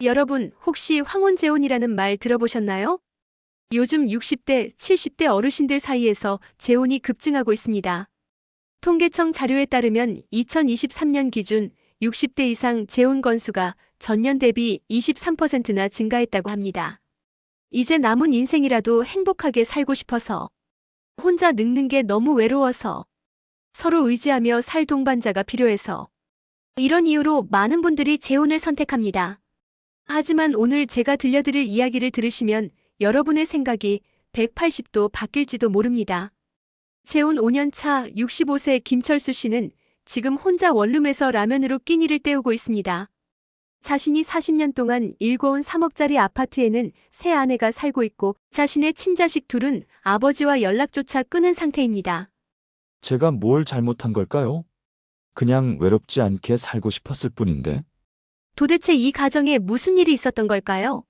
여러분, 혹시 황혼재혼이라는 말 들어보셨나요? 요즘 60대, 70대 어르신들 사이에서 재혼이 급증하고 있습니다. 통계청 자료에 따르면 2023년 기준 60대 이상 재혼 건수가 전년 대비 23%나 증가했다고 합니다. 이제 남은 인생이라도 행복하게 살고 싶어서, 혼자 늙는 게 너무 외로워서, 서로 의지하며 살 동반자가 필요해서, 이런 이유로 많은 분들이 재혼을 선택합니다. 하지만 오늘 제가 들려드릴 이야기를 들으시면 여러분의 생각이 180도 바뀔지도 모릅니다. 재혼 5년 차 65세 김철수 씨는 지금 혼자 원룸에서 라면으로 끼니를 때우고 있습니다. 자신이 40년 동안 일궈온 3억짜리 아파트에는 새 아내가 살고 있고 자신의 친자식 둘은 아버지와 연락조차 끊은 상태입니다. 제가 뭘 잘못한 걸까요? 그냥 외롭지 않게 살고 싶었을 뿐인데. 도대체 이 가정에 무슨 일이 있었던 걸까요?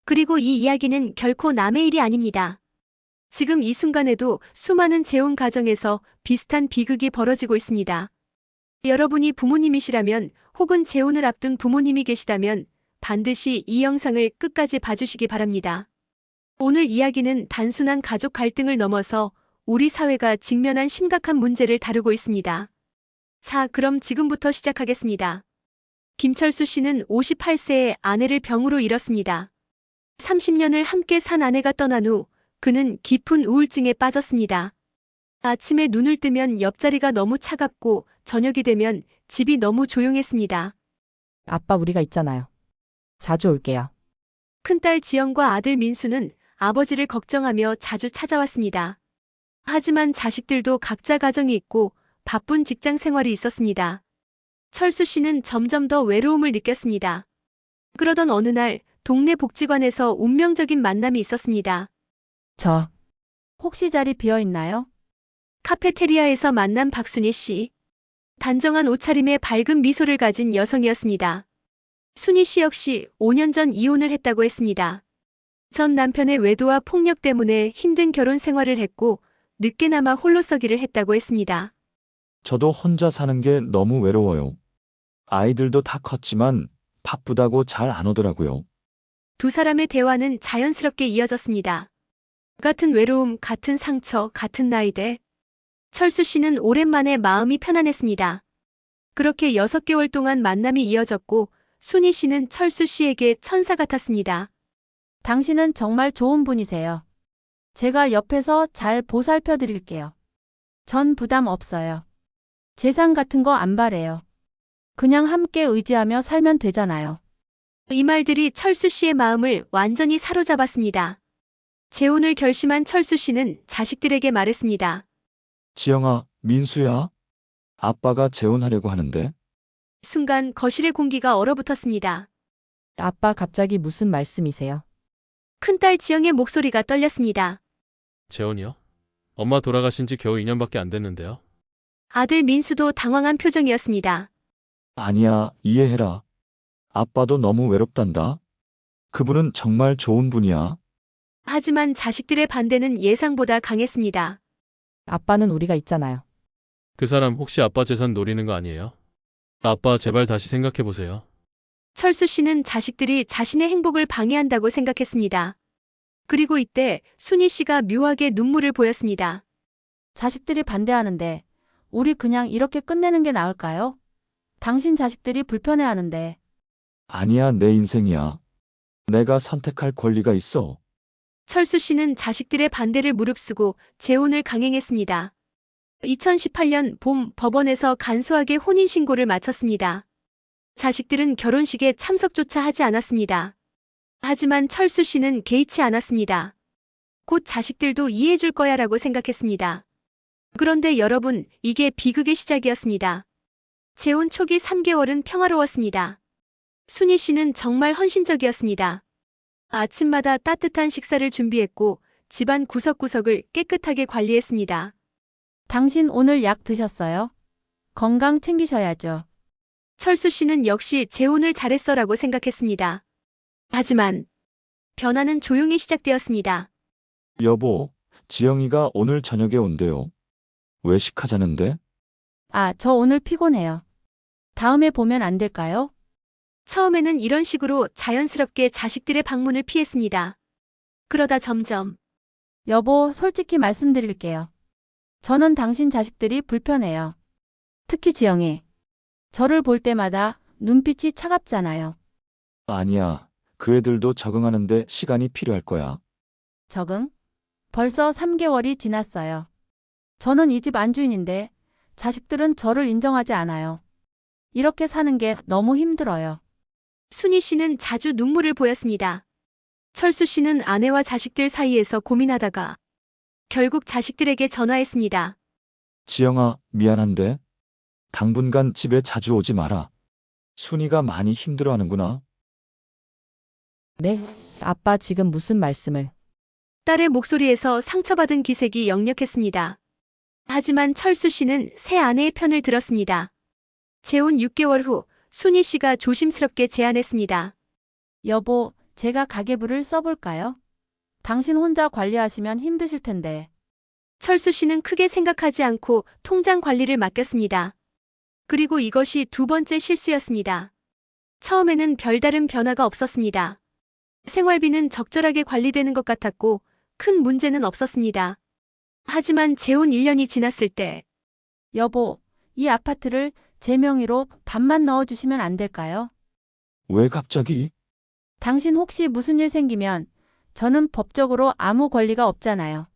그리고 이 이야기는 결코 남의 일이 아닙니다. 지금 이 순간에도 수많은 재혼 가정에서 비슷한 비극이 벌어지고 있습니다. 여러분이 부모님이시라면 혹은 재혼을 앞둔 부모님이 계시다면 반드시 이 영상을 끝까지 봐주시기 바랍니다. 오늘 이야기는 단순한 가족 갈등을 넘어서 우리 사회가 직면한 심각한 문제를 다루고 있습니다. 자, 그럼 지금부터 시작하겠습니다. 김철수 씨는 58세에 아내를 병으로 잃었습니다. 30년을 함께 산 아내가 떠난 후 그는 깊은 우울증에 빠졌습니다. 아침에 눈을 뜨면 옆자리가 너무 차갑고 저녁이 되면 집이 너무 조용했습니다. 아빠 우리가 있잖아요. 자주 올게요. 큰딸 지영과 아들 민수는 아버지를 걱정하며 자주 찾아왔습니다. 하지만 자식들도 각자 가정이 있고 바쁜 직장 생활이 있었습니다. 철수 씨는 점점 더 외로움을 느꼈습니다. 그러던 어느 날 동네 복지관에서 운명적인 만남이 있었습니다. 저 혹시 자리 비어 있나요? 카페테리아에서 만난 박순희 씨. 단정한 옷차림에 밝은 미소를 가진 여성이었습니다. 순희 씨 역시 5년 전 이혼을 했다고 했습니다. 전 남편의 외도와 폭력 때문에 힘든 결혼 생활을 했고 늦게나마 홀로서기를 했다고 했습니다. 저도 혼자 사는 게 너무 외로워요. 아이들도 다 컸지만 바쁘다고 잘 안 오더라고요. 두 사람의 대화는 자연스럽게 이어졌습니다. 같은 외로움, 같은 상처, 같은 나이대. 철수 씨는 오랜만에 마음이 편안했습니다. 그렇게 6개월 동안 만남이 이어졌고 순희 씨는 철수 씨에게 천사 같았습니다. 당신은 정말 좋은 분이세요. 제가 옆에서 잘 보살펴 드릴게요. 전 부담 없어요. 재산 같은 거 안 바래요. 그냥 함께 의지하며 살면 되잖아요. 이 말들이 철수 씨의 마음을 완전히 사로잡았습니다. 재혼을 결심한 철수 씨는 자식들에게 말했습니다. 지영아, 민수야. 아빠가 재혼하려고 하는데. 순간 거실의 공기가 얼어붙었습니다. 아빠 갑자기 무슨 말씀이세요? 큰딸 지영의 목소리가 떨렸습니다. 재혼이요? 엄마 돌아가신 지 겨우 2년밖에 안 됐는데요. 아들 민수도 당황한 표정이었습니다. 아니야, 이해해라. 아빠도 너무 외롭단다. 그분은 정말 좋은 분이야. 하지만 자식들의 반대는 예상보다 강했습니다. 아빠는 우리가 있잖아요. 그 사람 혹시 아빠 재산 노리는 거 아니에요? 아빠 제발 다시 생각해 보세요. 철수 씨는 자식들이 자신의 행복을 방해한다고 생각했습니다. 그리고 이때 순희 씨가 묘하게 눈물을 보였습니다. 자식들이 반대하는데 우리 그냥 이렇게 끝내는 게 나을까요? 당신 자식들이 불편해하는데. 아니야, 내 인생이야. 내가 선택할 권리가 있어. 철수 씨는 자식들의 반대를 무릅쓰고 재혼을 강행했습니다. 2018년 봄 법원에서 간소하게 혼인신고를 마쳤습니다. 자식들은 결혼식에 참석조차 하지 않았습니다. 하지만 철수 씨는 개의치 않았습니다. 곧 자식들도 이해해줄 거야라고 생각했습니다. 그런데 여러분, 이게 비극의 시작이었습니다. 재혼 초기 3개월은 평화로웠습니다. 순희 씨는 정말 헌신적이었습니다. 아침마다 따뜻한 식사를 준비했고 집안 구석구석을 깨끗하게 관리했습니다. 당신 오늘 약 드셨어요? 건강 챙기셔야죠. 철수 씨는 역시 재혼을 잘했어라고 생각했습니다. 하지만 변화는 조용히 시작되었습니다. 여보, 지영이가 오늘 저녁에 온대요. 외식하자는데? 아, 저 오늘 피곤해요. 다음에 보면 안 될까요? 처음에는 이런 식으로 자연스럽게 자식들의 방문을 피했습니다. 그러다 점점 여보, 솔직히 말씀드릴게요. 저는 당신 자식들이 불편해요. 특히 지영이. 저를 볼 때마다 눈빛이 차갑잖아요. 아니야. 그 애들도 적응하는데 시간이 필요할 거야. 적응? 벌써 3개월이 지났어요. 저는 이 집 안주인인데 자식들은 저를 인정하지 않아요. 이렇게 사는 게 너무 힘들어요. 순희 씨는 자주 눈물을 보였습니다. 철수 씨는 아내와 자식들 사이에서 고민하다가 결국 자식들에게 전화했습니다. 지영아, 미안한데 당분간 집에 자주 오지 마라. 순이가 많이 힘들어하는구나. 네, 아빠 지금 무슨 말씀을? 딸의 목소리에서 상처받은 기색이 역력했습니다. 하지만 철수 씨는 새 아내의 편을 들었습니다. 재혼 6개월 후 순희 씨가 조심스럽게 제안했습니다. 여보, 제가 가계부를 써볼까요? 당신 혼자 관리하시면 힘드실 텐데. 철수 씨는 크게 생각하지 않고 통장 관리를 맡겼습니다. 그리고 이것이 두 번째 실수였습니다. 처음에는 별다른 변화가 없었습니다. 생활비는 적절하게 관리되는 것 같았고 큰 문제는 없었습니다. 하지만 재혼 1년이 지났을 때 여보, 이 아파트를 제 명의로 반만 넣어주시면 안 될까요? 왜 갑자기? 당신 혹시 무슨 일 생기면 저는 법적으로 아무 권리가 없잖아요.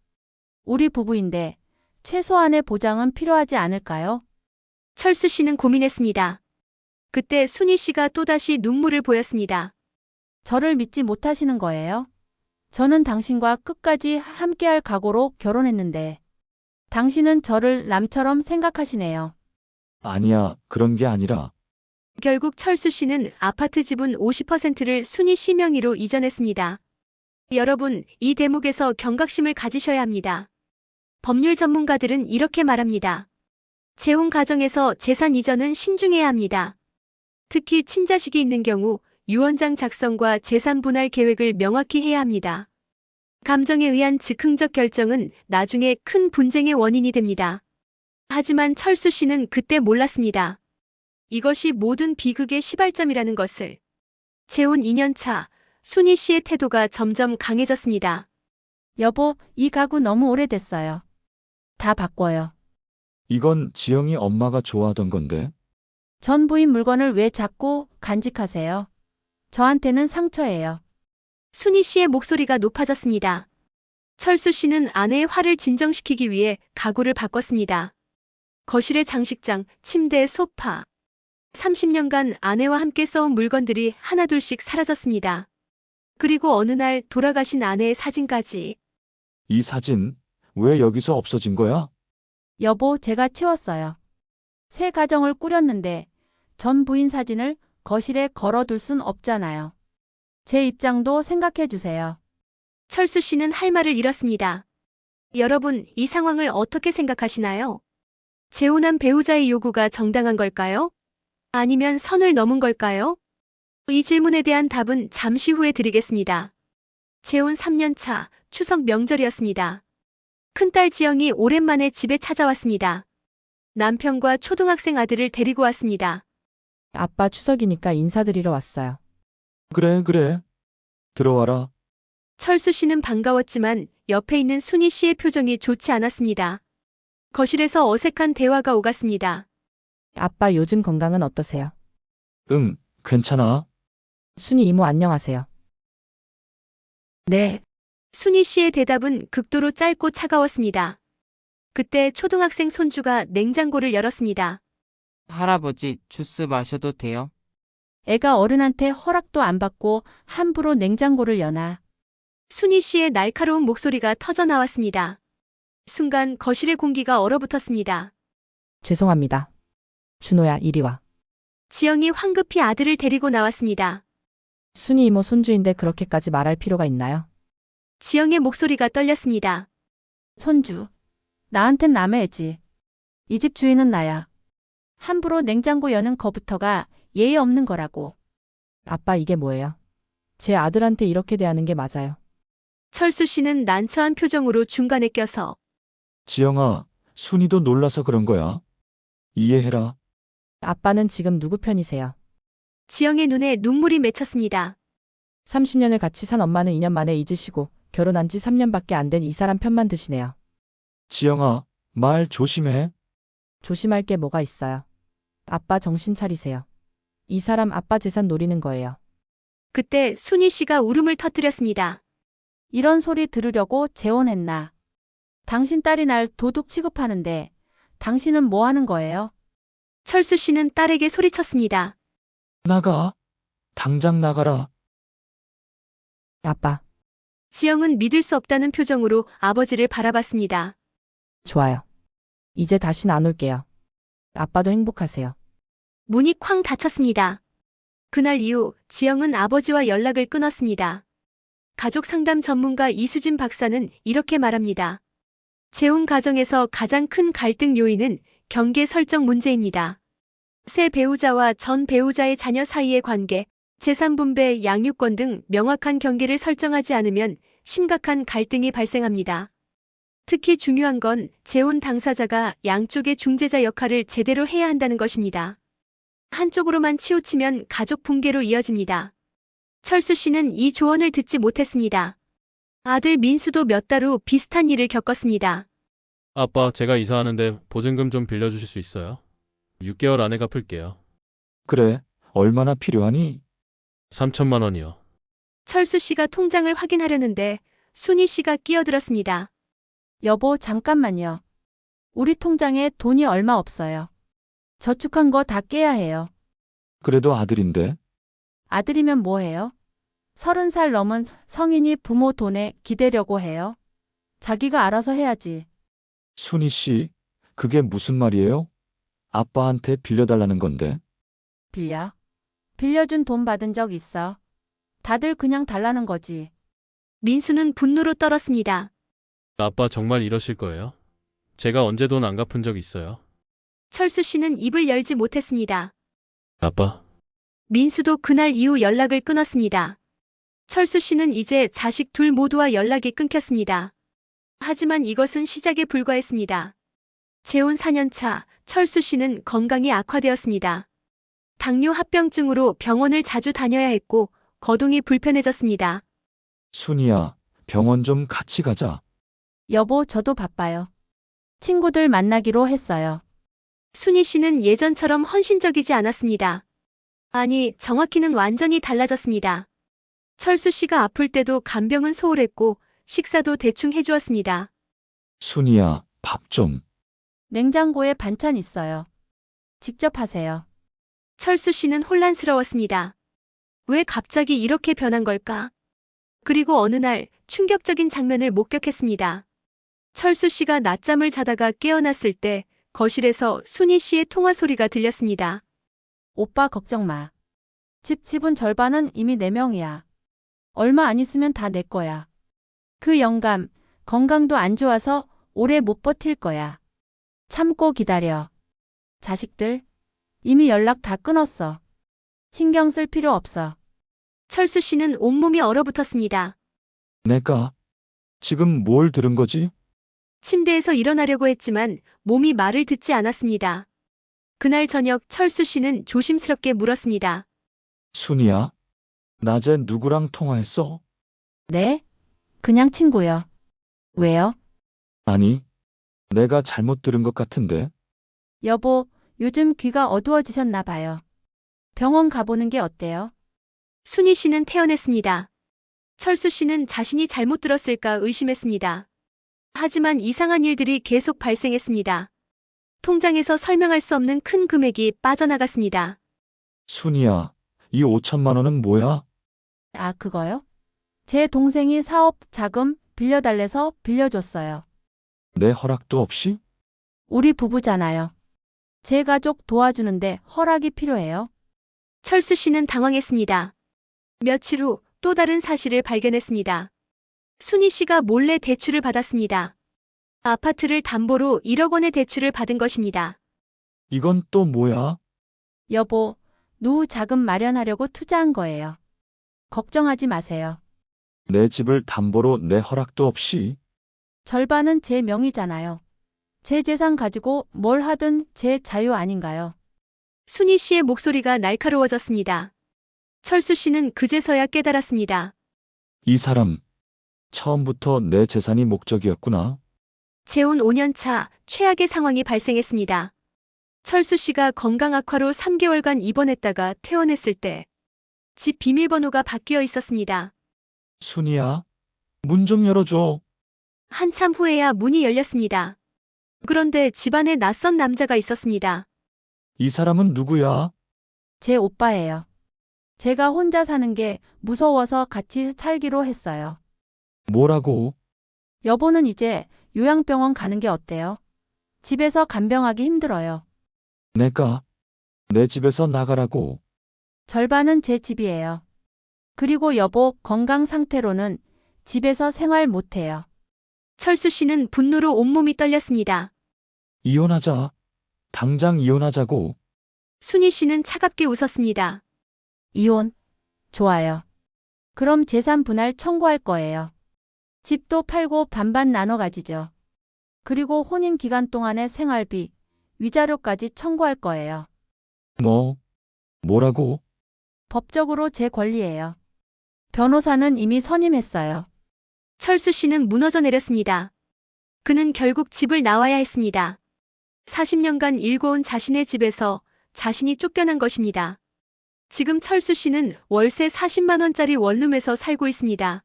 우리 부부인데 최소한의 보장은 필요하지 않을까요? 철수 씨는 고민했습니다. 그때 순희 씨가 또다시 눈물을 보였습니다. 저를 믿지 못하시는 거예요? 저는 당신과 끝까지 함께할 각오로 결혼했는데 당신은 저를 남처럼 생각하시네요. 아니야, 그런 게 아니라. 결국 철수 씨는 아파트 지분 50%를 순희 씨 명의로 이전했습니다. 여러분, 이 대목에서 경각심을 가지셔야 합니다. 법률 전문가들은 이렇게 말합니다. 재혼 가정에서 재산 이전은 신중해야 합니다. 특히 친자식이 있는 경우 유언장 작성과 재산 분할 계획을 명확히 해야 합니다. 감정에 의한 즉흥적 결정은 나중에 큰 분쟁의 원인이 됩니다. 하지만 철수 씨는 그때 몰랐습니다. 이것이 모든 비극의 시발점이라는 것을. 재혼 2년 차, 순희 씨의 태도가 점점 강해졌습니다. 여보, 이 가구 너무 오래됐어요. 다 바꿔요. 이건 지영이 엄마가 좋아하던 건데. 전 부인 물건을 왜 자꾸 간직하세요? 저한테는 상처예요. 순희 씨의 목소리가 높아졌습니다. 철수 씨는 아내의 화를 진정시키기 위해 가구를 바꿨습니다. 거실의 장식장, 침대, 소파. 30년간 아내와 함께 써온 물건들이 하나둘씩 사라졌습니다. 그리고 어느 날 돌아가신 아내의 사진까지. 이 사진, 왜 여기서 없어진 거야? 여보, 제가 치웠어요. 새 가정을 꾸렸는데 전 부인 사진을 거실에 걸어둘 순 없잖아요. 제 입장도 생각해 주세요. 철수 씨는 할 말을 잃었습니다. 여러분, 이 상황을 어떻게 생각하시나요? 재혼한 배우자의 요구가 정당한 걸까요? 아니면 선을 넘은 걸까요? 이 질문에 대한 답은 잠시 후에 드리겠습니다. 재혼 3년 차, 추석 명절이었습니다. 큰딸 지영이 오랜만에 집에 찾아왔습니다. 남편과 초등학생 아들을 데리고 왔습니다. 아빠 추석이니까 인사드리러 왔어요. 그래. 들어와라. 철수 씨는 반가웠지만 옆에 있는 순희 씨의 표정이 좋지 않았습니다. 거실에서 어색한 대화가 오갔습니다. 아빠 요즘 건강은 어떠세요? 응, 괜찮아. 순이 이모 안녕하세요. 네. 순희 씨의 대답은 극도로 짧고 차가웠습니다. 그때 초등학생 손주가 냉장고를 열었습니다. 할아버지, 주스 마셔도 돼요? 애가 어른한테 허락도 안 받고 함부로 냉장고를 여나. 순희 씨의 날카로운 목소리가 터져 나왔습니다. 순간 거실의 공기가 얼어붙었습니다. 죄송합니다. 준호야, 이리 와. 지영이 황급히 아들을 데리고 나왔습니다. 순이 이모 손주인데 그렇게까지 말할 필요가 있나요? 지영의 목소리가 떨렸습니다. 손주. 나한텐 남의 애지. 이 집 주인은 나야. 함부로 냉장고 여는 거부터가 예의 없는 거라고. 아빠 이게 뭐예요? 제 아들한테 이렇게 대하는 게 맞아요. 철수 씨는 난처한 표정으로 중간에 껴서 지영아, 순이도 놀라서 그런 거야. 이해해라. 아빠는 지금 누구 편이세요? 지영의 눈에 눈물이 맺혔습니다. 30년을 같이 산 엄마는 2년 만에 잊으시고 결혼한 지 3년밖에 안 된 이 사람 편만 드시네요. 지영아, 말 조심해. 조심할 게 뭐가 있어요. 아빠 정신 차리세요. 이 사람 아빠 재산 노리는 거예요. 그때 순희 씨가 울음을 터뜨렸습니다. 이런 소리 들으려고 재혼했나? 당신 딸이 날 도둑 취급하는데 당신은 뭐 하는 거예요? 철수 씨는 딸에게 소리쳤습니다. 나가. 당장 나가라. 아빠, 지영은 믿을 수 없다는 표정으로 아버지를 바라봤습니다. 좋아요. 이제 다신 안 올게요. 아빠도 행복하세요. 문이 쾅 닫혔습니다. 그날 이후 지영은 아버지와 연락을 끊었습니다. 가족 상담 전문가 이수진 박사는 이렇게 말합니다. 재혼 가정에서 가장 큰 갈등 요인은 경계 설정 문제입니다. 새 배우자와 전 배우자의 자녀 사이의 관계, 재산 분배, 양육권 등 명확한 경계를 설정하지 않으면 심각한 갈등이 발생합니다. 특히 중요한 건 재혼 당사자가 양쪽의 중재자 역할을 제대로 해야 한다는 것입니다. 한쪽으로만 치우치면 가족 붕괴로 이어집니다. 철수 씨는 이 조언을 듣지 못했습니다. 아들 민수도 몇 달 후 비슷한 일을 겪었습니다. 아빠, 제가 이사하는데 보증금 좀 빌려주실 수 있어요? 6개월 안에 갚을게요. 그래, 얼마나 필요하니? 3천만 원이요. 철수 씨가 통장을 확인하려는데 순희 씨가 끼어들었습니다. 여보, 잠깐만요. 우리 통장에 돈이 얼마 없어요. 저축한 거 다 깨야 해요. 그래도 아들인데. 아들이면 뭐해요? 30살 넘은 성인이 부모 돈에 기대려고 해요? 자기가 알아서 해야지. 순희 씨, 그게 무슨 말이에요? 아빠한테 빌려달라는 건데. 빌려? 빌려준 돈 받은 적 있어. 다들 그냥 달라는 거지. 민수는 분노로 떨었습니다. 아빠 정말 이러실 거예요? 제가 언제 돈 안 갚은 적 있어요? 철수 씨는 입을 열지 못했습니다. 아빠, 민수도 그날 이후 연락을 끊었습니다. 철수 씨는 이제 자식 둘 모두와 연락이 끊겼습니다. 하지만 이것은 시작에 불과했습니다. 재혼 4년차 철수 씨는 건강이 악화되었습니다. 당뇨 합병증으로 병원을 자주 다녀야 했고 거동이 불편해졌습니다. 순희야, 병원 좀 같이 가자. 여보, 저도 바빠요. 친구들 만나기로 했어요. 순희 씨는 예전처럼 헌신적이지 않았습니다. 아니, 정확히는 완전히 달라졌습니다. 철수 씨가 아플 때도 간병은 소홀했고 식사도 대충 해주었습니다. 순희야, 밥 좀. 냉장고에 반찬 있어요. 직접 하세요. 철수 씨는 혼란스러웠습니다. 왜 갑자기 이렇게 변한 걸까? 그리고 어느 날 충격적인 장면을 목격했습니다. 철수 씨가 낮잠을 자다가 깨어났을 때 거실에서 순희 씨의 통화 소리가 들렸습니다. 오빠 걱정 마. 집은 절반은 이미 내 명이야. 얼마 안 있으면 다 내 거야. 그 영감, 건강도 안 좋아서 오래 못 버틸 거야. 참고 기다려. 자식들, 이미 연락 다 끊었어. 신경 쓸 필요 없어. 철수 씨는 온몸이 얼어붙었습니다. 내가 지금 뭘 들은 거지? 침대에서 일어나려고 했지만 몸이 말을 듣지 않았습니다. 그날 저녁 철수 씨는 조심스럽게 물었습니다. 순희야, 낮에 누구랑 통화했어? 네? 그냥 친구요. 왜요? 아니, 내가 잘못 들은 것 같은데. 여보, 요즘 귀가 어두워지셨나 봐요. 병원 가보는 게 어때요? 순희 씨는 태어났습니다. 철수 씨는 자신이 잘못 들었을까 의심했습니다. 하지만 이상한 일들이 계속 발생했습니다. 통장에서 설명할 수 없는 큰 금액이 빠져나갔습니다. 순희야, 이 5천만 원은 뭐야? 아, 그거요? 제 동생이 사업 자금 빌려달래서 빌려줬어요. 내 허락도 없이? 우리 부부잖아요. 제 가족 도와주는데 허락이 필요해요. 철수 씨는 당황했습니다. 며칠 후 또 다른 사실을 발견했습니다. 순희 씨가 몰래 대출을 받았습니다. 아파트를 담보로 1억 원의 대출을 받은 것입니다. 이건 또 뭐야? 여보, 노후 자금 마련하려고 투자한 거예요. 걱정하지 마세요. 내 집을 담보로 내 허락도 없이? 절반은 제 명의잖아요. 제 재산 가지고 뭘 하든 제 자유 아닌가요? 순희 씨의 목소리가 날카로워졌습니다. 철수 씨는 그제서야 깨달았습니다. 이 사람, 처음부터 내 재산이 목적이었구나. 재혼 5년 차 최악의 상황이 발생했습니다. 철수 씨가 건강 악화로 3개월간 입원했다가 퇴원했을 때 집 비밀번호가 바뀌어 있었습니다. 순이야, 문 좀 열어줘. 한참 후에야 문이 열렸습니다. 그런데 집안에 낯선 남자가 있었습니다. 이 사람은 누구야? 제 오빠예요. 제가 혼자 사는 게 무서워서 같이 살기로 했어요. 뭐라고? 여보는 이제 요양병원 가는 게 어때요? 집에서 간병하기 힘들어요. 내가 내 집에서 나가라고. 절반은 제 집이에요. 그리고 여보 건강 상태로는 집에서 생활 못해요. 철수 씨는 분노로 온몸이 떨렸습니다. 이혼하자. 당장 이혼하자고. 순희 씨는 차갑게 웃었습니다. 이혼. 좋아요. 그럼 재산 분할 청구할 거예요. 집도 팔고 반반 나눠 가지죠. 그리고 혼인 기간 동안의 생활비, 위자료까지 청구할 거예요. 뭐라고? 법적으로 제 권리예요. 변호사는 이미 선임했어요. 철수 씨는 무너져 내렸습니다. 그는 결국 집을 나와야 했습니다. 40년간 일궈온 자신의 집에서 자신이 쫓겨난 것입니다. 지금 철수 씨는 월세 40만 원짜리 원룸에서 살고 있습니다.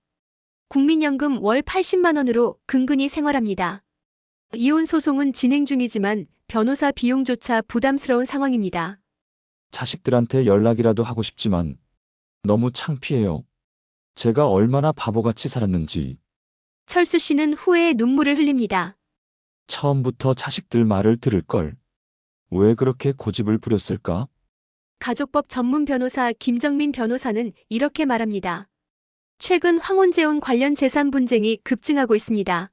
국민연금 월 80만 원으로 근근히 생활합니다. 이혼 소송은 진행 중이지만 변호사 비용조차 부담스러운 상황입니다. 자식들한테 연락이라도 하고 싶지만 너무 창피해요. 제가 얼마나 바보같이 살았는지. 철수 씨는 후회의 눈물을 흘립니다. 처음부터 자식들 말을 들을 걸. 왜 그렇게 고집을 부렸을까? 가족법 전문 변호사 김정민 변호사는 이렇게 말합니다. 최근 황혼재혼 관련 재산 분쟁이 급증하고 있습니다.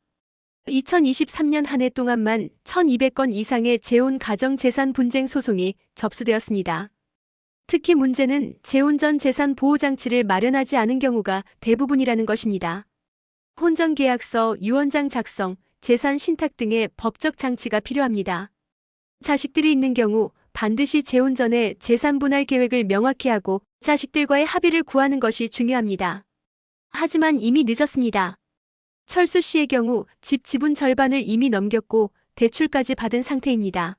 2023년 한 해 동안만 1,200건 이상의 재혼 가정 재산 분쟁 소송이 접수되었습니다. 특히 문제는 재혼 전 재산 보호 장치를 마련하지 않은 경우가 대부분이라는 것입니다. 혼전 계약서, 유언장 작성, 재산 신탁 등의 법적 장치가 필요합니다. 자식들이 있는 경우 반드시 재혼 전에 재산 분할 계획을 명확히 하고 자식들과의 합의를 구하는 것이 중요합니다. 하지만 이미 늦었습니다. 철수 씨의 경우 집 지분 절반을 이미 넘겼고 대출까지 받은 상태입니다.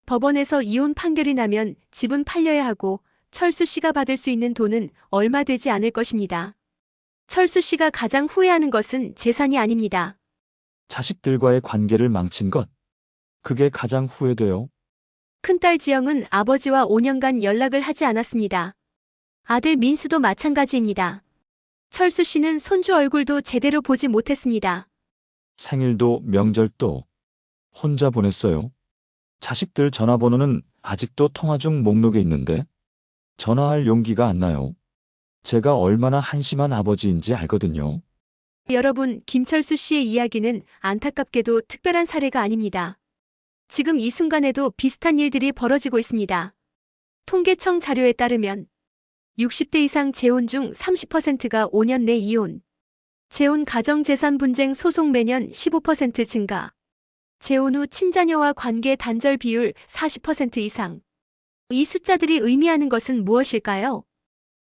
법원에서 이혼 판결이 나면 집은 팔려야 하고 철수 씨가 받을 수 있는 돈은 얼마 되지 않을 것입니다. 철수 씨가 가장 후회하는 것은 재산이 아닙니다. 자식들과의 관계를 망친 것. 그게 가장 후회돼요. 큰딸 지영은 아버지와 5년간 연락을 하지 않았습니다. 아들 민수도 마찬가지입니다. 철수 씨는 손주 얼굴도 제대로 보지 못했습니다. 생일도 명절도 혼자 보냈어요. 자식들 전화번호는 아직도 통화 중 목록에 있는데 전화할 용기가 안 나요. 제가 얼마나 한심한 아버지인지 알거든요. 여러분, 김철수 씨의 이야기는 안타깝게도 특별한 사례가 아닙니다. 지금 이 순간에도 비슷한 일들이 벌어지고 있습니다. 통계청 자료에 따르면 60대 이상 재혼 중 30%가 5년 내 이혼, 재혼 가정재산 분쟁 소송 매년 15% 증가, 재혼 후 친자녀와 관계 단절 비율 40% 이상. 이 숫자들이 의미하는 것은 무엇일까요?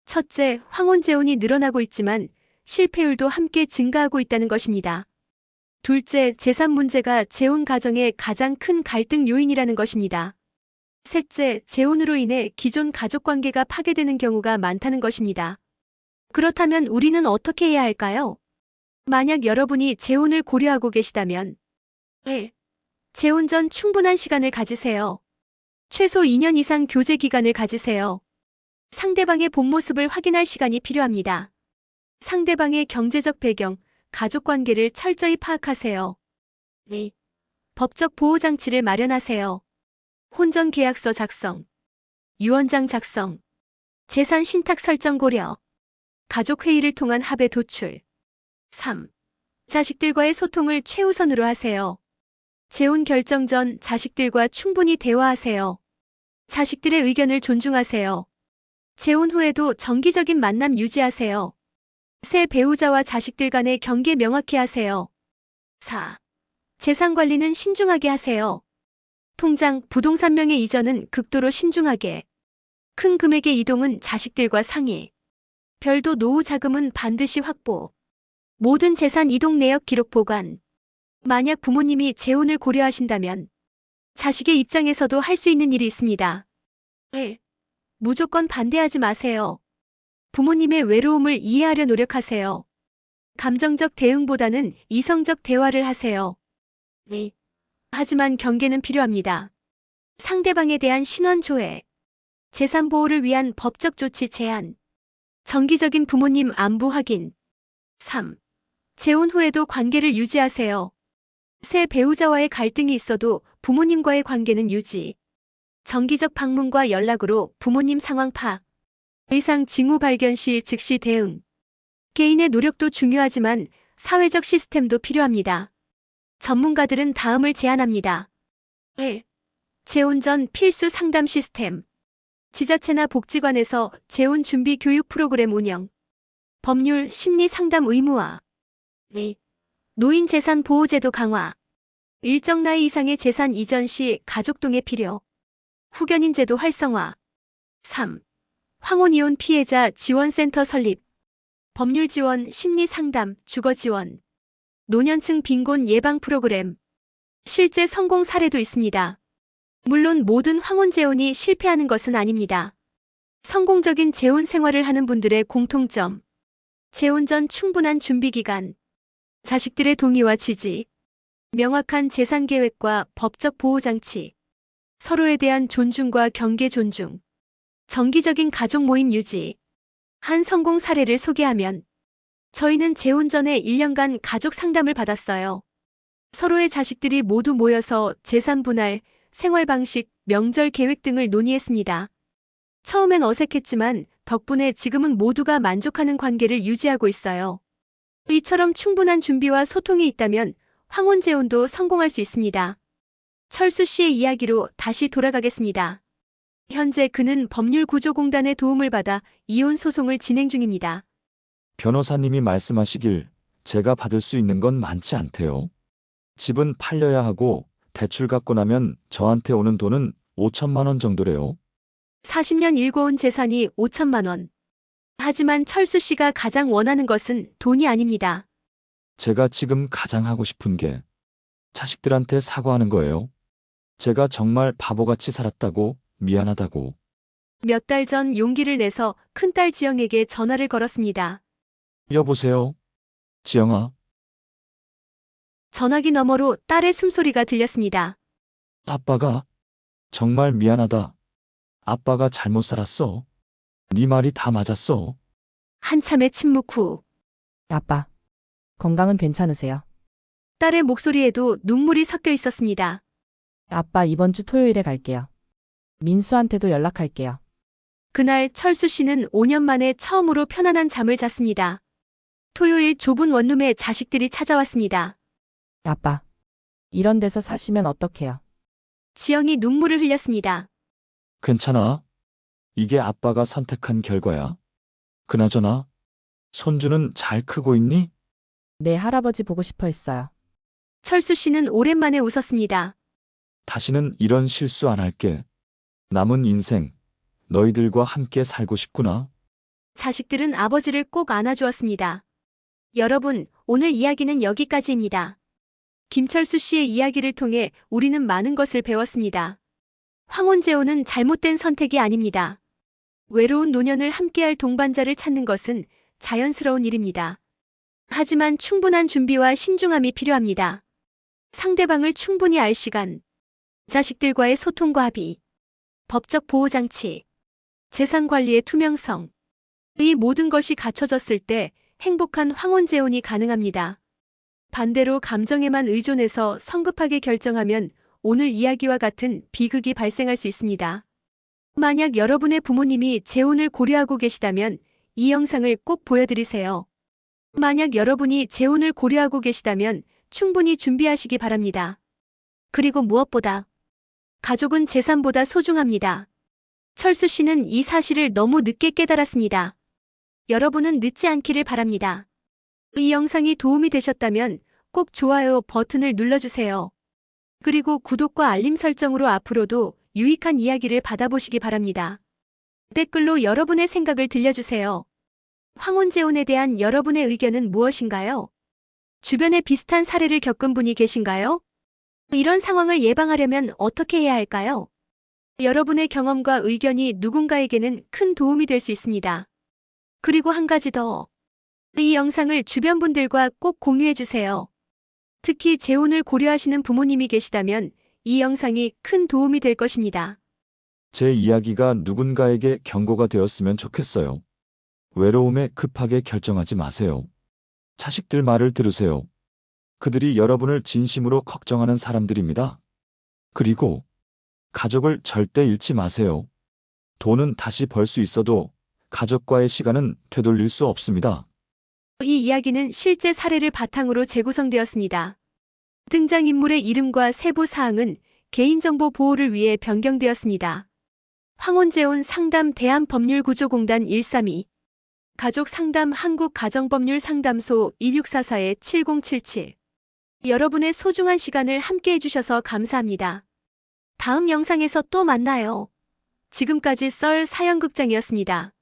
첫째, 황혼재혼이 늘어나고 있지만 실패율도 함께 증가하고 있다는 것입니다. 둘째, 재산 문제가 재혼 가정의 가장 큰 갈등 요인이라는 것입니다. 셋째, 재혼으로 인해 기존 가족관계가 파괴되는 경우가 많다는 것입니다. 그렇다면 우리는 어떻게 해야 할까요? 만약 여러분이 재혼을 고려하고 계시다면 1. 재혼 전 충분한 시간을 가지세요. 최소 2년 이상 교제 기간을 가지세요. 상대방의 본 모습을 확인할 시간이 필요합니다. 상대방의 경제적 배경, 가족관계를 철저히 파악하세요. 2. 법적 보호장치를 마련하세요. 혼전 계약서 작성, 유언장 작성, 재산 신탁 설정 고려, 가족회의를 통한 합의 도출. 3. 자식들과의 소통을 최우선으로 하세요. 재혼 결정 전 자식들과 충분히 대화하세요. 자식들의 의견을 존중하세요. 재혼 후에도 정기적인 만남 유지하세요. 새 배우자와 자식들 간의 경계 명확히 하세요. 4. 재산 관리는 신중하게 하세요. 통장, 부동산 명의 이전은 극도로 신중하게. 큰 금액의 이동은 자식들과 상의. 별도 노후 자금은 반드시 확보. 모든 재산 이동 내역 기록 보관. 만약 부모님이 재혼을 고려하신다면 자식의 입장에서도 할 수 있는 일이 있습니다. 1. 무조건 반대하지 마세요. 부모님의 외로움을 이해하려 노력하세요. 감정적 대응보다는 이성적 대화를 하세요. 2. 하지만 경계는 필요합니다. 상대방에 대한 신원 조회, 재산 보호를 위한 법적 조치 제한, 정기적인 부모님 안부 확인. 3. 재혼 후에도 관계를 유지하세요. 새 배우자와의 갈등이 있어도 부모님과의 관계는 유지. 정기적 방문과 연락으로 부모님 상황 파악. 의상 징후 발견 시 즉시 대응. 개인의 노력도 중요하지만 사회적 시스템도 필요합니다. 전문가들은 다음을 제안합니다. 1. 재혼 전 필수 상담 시스템. 지자체나 복지관에서 재혼 준비 교육 프로그램 운영. 법률 심리 상담 의무화. 2. 노인 재산 보호제도 강화. 일정 나이 이상의 재산 이전 시 가족 동의 필요. 후견인 제도 활성화. 3. 황혼이혼 피해자 지원센터 설립. 법률 지원, 심리 상담, 주거 지원. 노년층 빈곤 예방 프로그램. 실제 성공 사례도 있습니다. 물론 모든 황혼 재혼이 실패하는 것은 아닙니다. 성공적인 재혼 생활을 하는 분들의 공통점. 재혼 전 충분한 준비 기간. 자식들의 동의와 지지. 명확한 재산 계획과 법적 보호 장치. 서로에 대한 존중과 경계 존중. 정기적인 가족 모임 유지. 한 성공 사례를 소개하면 저희는 재혼 전에 1년간 가족 상담을 받았어요. 서로의 자식들이 모두 모여서 재산 분할, 생활 방식, 명절 계획 등을 논의했습니다. 처음엔 어색했지만 덕분에 지금은 모두가 만족하는 관계를 유지하고 있어요. 이처럼 충분한 준비와 소통이 있다면 황혼 재혼도 성공할 수 있습니다. 철수 씨의 이야기로 다시 돌아가겠습니다. 현재 그는 법률구조공단의 도움을 받아 이혼 소송을 진행 중입니다. 변호사님이 말씀하시길 제가 받을 수 있는 건 많지 않대요. 집은 팔려야 하고 대출 갚고 나면 저한테 오는 돈은 5천만 원 정도래요. 40년 일궈온 재산이 5천만 원. 하지만 철수 씨가 가장 원하는 것은 돈이 아닙니다. 제가 지금 가장 하고 싶은 게 자식들한테 사과하는 거예요. 제가 정말 바보같이 살았다고, 미안하다고. 몇 달 전 용기를 내서 큰딸 지영에게 전화를 걸었습니다. 여보세요? 지영아, 전화기 너머로 딸의 숨소리가 들렸습니다. 아빠가 정말 미안하다. 아빠가 잘못 살았어. 네 말이 다 맞았어. 한참의 침묵 후 아빠, 건강은 괜찮으세요? 딸의 목소리에도 눈물이 섞여 있었습니다. 아빠 이번 주 토요일에 갈게요. 민수한테도 연락할게요. 그날 철수 씨는 5년 만에 처음으로 편안한 잠을 잤습니다. 토요일 좁은 원룸에 자식들이 찾아왔습니다. 아빠, 이런 데서 사시면 어떡해요? 지영이 눈물을 흘렸습니다. 괜찮아. 이게 아빠가 선택한 결과야. 그나저나, 손주는 잘 크고 있니? 내 할아버지 보고 싶어 했어요. 철수 씨는 오랜만에 웃었습니다. 다시는 이런 실수 안 할게. 남은 인생, 너희들과 함께 살고 싶구나. 자식들은 아버지를 꼭 안아주었습니다. 여러분, 오늘 이야기는 여기까지입니다. 김철수 씨의 이야기를 통해 우리는 많은 것을 배웠습니다. 황혼재혼은 잘못된 선택이 아닙니다. 외로운 노년을 함께할 동반자를 찾는 것은 자연스러운 일입니다. 하지만 충분한 준비와 신중함이 필요합니다. 상대방을 충분히 알 시간, 자식들과의 소통과 합의, 법적 보호장치, 재산 관리의 투명성, 이 모든 것이 갖춰졌을 때 행복한 황혼재혼이 가능합니다. 반대로 감정에만 의존해서 성급하게 결정하면 오늘 이야기와 같은 비극이 발생할 수 있습니다. 만약 여러분의 부모님이 재혼을 고려하고 계시다면 이 영상을 꼭 보여드리세요. 만약 여러분이 재혼을 고려하고 계시다면 충분히 준비하시기 바랍니다. 그리고 무엇보다 가족은 재산보다 소중합니다. 철수 씨는 이 사실을 너무 늦게 깨달았습니다. 여러분은 늦지 않기를 바랍니다. 이 영상이 도움이 되셨다면 꼭 좋아요 버튼을 눌러주세요. 그리고 구독과 알림 설정으로 앞으로도 유익한 이야기를 받아보시기 바랍니다. 댓글로 여러분의 생각을 들려주세요. 황혼재혼에 대한 여러분의 의견은 무엇인가요? 주변에 비슷한 사례를 겪은 분이 계신가요? 이런 상황을 예방하려면 어떻게 해야 할까요? 여러분의 경험과 의견이 누군가에게는 큰 도움이 될 수 있습니다. 그리고 한 가지 더. 이 영상을 주변 분들과 꼭 공유해 주세요. 특히 재혼을 고려하시는 부모님이 계시다면 이 영상이 큰 도움이 될 것입니다. 제 이야기가 누군가에게 경고가 되었으면 좋겠어요. 외로움에 급하게 결정하지 마세요. 자식들 말을 들으세요. 그들이 여러분을 진심으로 걱정하는 사람들입니다. 그리고 가족을 절대 잃지 마세요. 돈은 다시 벌 수 있어도 가족과의 시간은 되돌릴 수 없습니다. 이 이야기는 실제 사례를 바탕으로 재구성되었습니다. 등장인물의 이름과 세부 사항은 개인정보 보호를 위해 변경되었습니다. 황혼재혼 상담 대한법률구조공단 132 가족상담 한국가정법률상담소 1644-7077 여러분의 소중한 시간을 함께 해주셔서 감사합니다. 다음 영상에서 또 만나요. 지금까지 썰 사연극장이었습니다.